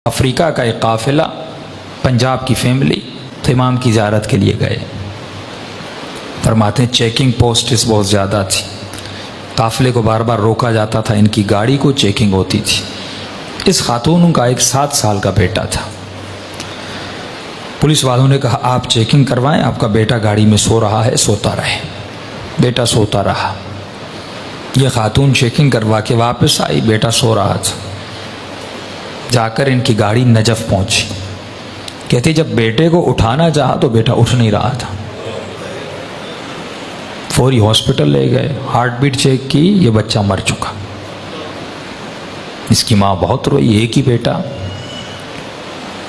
افریقہ کا ایک قافلہ پنجاب کی فیملی تو امام کی زیارت کے لیے گئے. فرماتے ہیں چیکنگ پوسٹس بہت زیادہ تھی، قافلے کو بار بار روکا جاتا تھا، ان کی گاڑی کو چیکنگ ہوتی تھی. اس خاتون کا ایک 7 سال کا بیٹا تھا. پولیس والوں نے کہا آپ چیکنگ کروائیں، آپ کا بیٹا گاڑی میں سو رہا ہے، سوتا رہے. بیٹا سوتا رہا. یہ خاتون چیکنگ کروا کے واپس آئی، بیٹا سو رہا تھا. جا کر ان کی گاڑی نجف پہنچی. کہتے جب بیٹے کو اٹھانا چاہا تو بیٹا اٹھ نہیں رہا تھا. فوری ہاسپٹل لے گئے، ہارٹ بیٹ چیک کی، یہ بچہ مر چکا. اس کی ماں بہت روئی، ایک ہی بیٹا.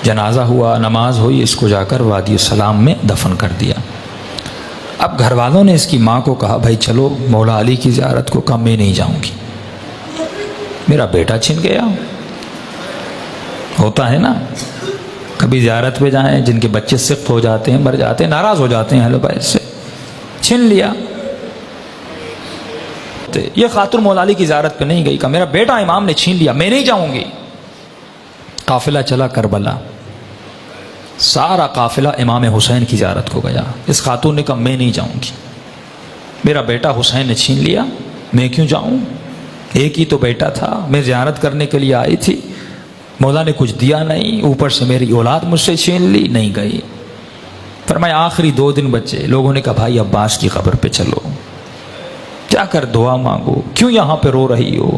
جنازہ ہوا، نماز ہوئی، اس کو جا کر وادی السلام میں دفن کر دیا. اب گھر والوں نے اس کی ماں کو کہا بھائی چلو مولا علی کی زیارت کو. کہا میں نہیں جاؤں گی، میرا بیٹا چھن گیا. ہوتا ہے نا، کبھی زیارت پہ جائیں، جن کے بچے سخت ہو جاتے ہیں، مر جاتے ہیں، ناراض ہو جاتے ہیں، ہلو بھائی سے چھن لیا. یہ خاتون مولا علی کی زیارت پہ نہیں گئی، کہا میرا بیٹا امام نے چھین لیا، میں نہیں جاؤں گی. قافلہ چلا کربلا، سارا قافلہ امام حسین کی زیارت کو گیا. اس خاتون نے کہا میں نہیں جاؤں گی، میرا بیٹا حسین نے چھین لیا، میں کیوں جاؤں؟ ایک ہی تو بیٹا تھا، میں زیارت کرنے کے لیے آئی تھی، مولا نے کچھ دیا نہیں، اوپر سے میری اولاد مجھ سے چھین لی. نہیں گئی. فرمایا آخری 2 دن بچے. لوگوں نے کہا بھائی عباس کی قبر پہ چلو، جا کر دعا مانگو. کیوں یہاں پہ رو رہی ہو؟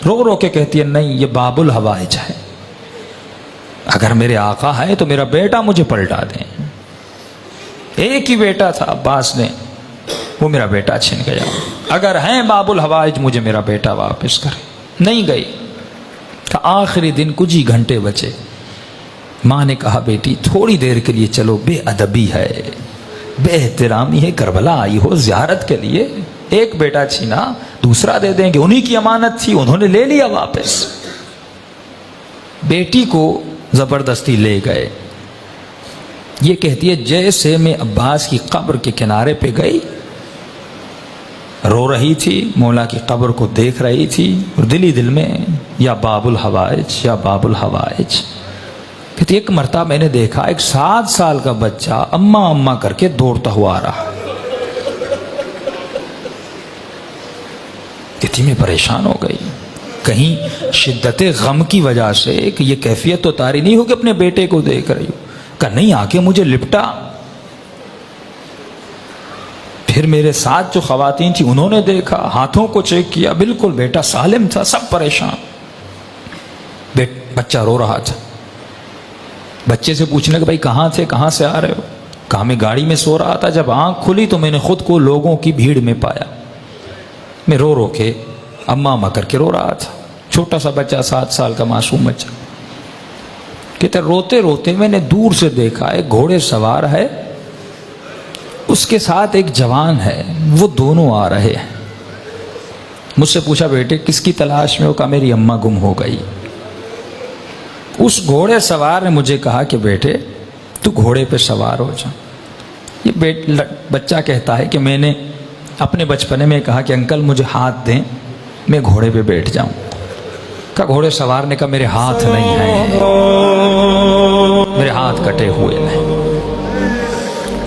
رو رو کے کہتی ہے نہیں، یہ باب الحوائج ہے، اگر میرے آقا ہے تو میرا بیٹا مجھے پلٹا دیں. ایک ہی بیٹا تھا عباس نے، وہ میرا بیٹا چھن گیا. اگر ہیں باب الحوائج مجھے میرا بیٹا واپس کرے. نہیں گئی. کہ آخری دن کچھ ہی گھنٹے بچے. ماں نے کہا بیٹی تھوڑی دیر کے لیے چلو، بے ادبی ہے، بے احترامی ہے، کربلا آئی ہو زیارت کے لیے، ایک بیٹا چھینا دوسرا دے دیں گے، انہی کی امانت تھی، انہوں نے لے لیا واپس. بیٹی کو زبردستی لے گئے. یہ کہتی ہے جیسے میں عباس کی قبر کے کنارے پہ گئی، رو رہی تھی، مولا کی قبر کو دیکھ رہی تھی، اور دل ہی دل میں یا باب الحوائج یا باب الحوائج. کہتی ایک مرتبہ میں نے دیکھا ایک 7 سال کا بچہ اماں اماں کر کے دوڑتا ہوا آ رہا. کہتی میں پریشان ہو گئی، کہیں شدت غم کی وجہ سے کہ یہ کیفیت تو طاری نہیں ہو کہ اپنے بیٹے کو دیکھ رہی ہو. کہ نہیں، آ کے مجھے لپٹا. پھر میرے ساتھ جو خواتین تھی انہوں نے دیکھا، ہاتھوں کو چیک کیا، بالکل بیٹا سالم تھا. سب پریشان. بچہ رو رہا تھا. بچے سے پوچھنے کہ بھائی کہاں تھے، کہاں سے آ رہے ہو؟ کہا میں گاڑی میں سو رہا تھا، جب آنکھ کھلی تو میں نے خود کو لوگوں کی بھیڑ میں پایا. میں رو رو کے اماں اماں کر کے رو رہا تھا. چھوٹا سا بچہ، 7 سال کا معصوم بچہ. کہتے روتے روتے میں نے دور سے دیکھا ایک گھوڑے سوار ہے، اس کے ساتھ ایک جوان ہے، وہ دونوں آ رہے ہیں. مجھ سے پوچھا بیٹے کس کی تلاش میں ہو؟ کہا میری اماں گم ہو گئی. اس گھوڑے سوار نے مجھے کہا کہ بیٹے تو گھوڑے پہ سوار ہو جا. یہ بچہ کہتا ہے کہ میں نے اپنے بچپنے میں کہا کہ انکل مجھے ہاتھ دیں، میں گھوڑے پہ بیٹھ جاؤں. کہا گھوڑے سوار نے کہا میرے ہاتھ نہیں ہیں، میرے ہاتھ کٹے ہوئے ہیں.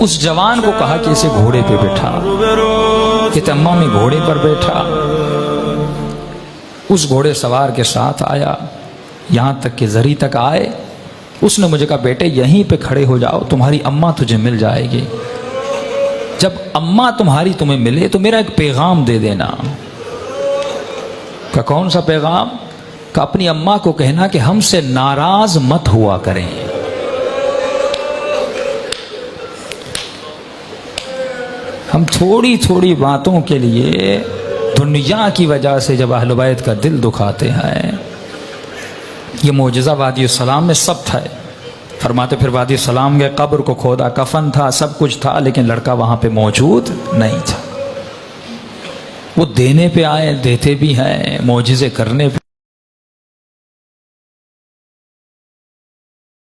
اس جوان کو کہا کہ اسے گھوڑے پہ بٹھا. کہتے اماں میں گھوڑے پر بیٹھا. اس گھوڑے سوار کے ساتھ آیا، یہاں تک کہ زری تک آئے. اس نے مجھے کہا بیٹے یہیں پہ کھڑے ہو جاؤ، تمہاری اماں تجھے مل جائے گی. جب اماں تمہاری تمہیں ملے تو میرا ایک پیغام دے دینا. کہ کون سا پیغام؟ کہ اپنی اماں کو کہنا کہ ہم سے ناراض مت ہوا کریں. ہم تھوڑی تھوڑی باتوں کے لیے دنیا کی وجہ سے جب اہل بیت کا دل دکھاتے ہیں. یہ معجزہ وادی السلام میں سب تھا. فرماتے پھر وادی السلام کے قبر کو کھودا، کفن تھا، سب کچھ تھا، لیکن لڑکا وہاں پہ موجود نہیں تھا. وہ دینے پہ آئے، دیتے بھی ہیں، معجزے کرنے پہ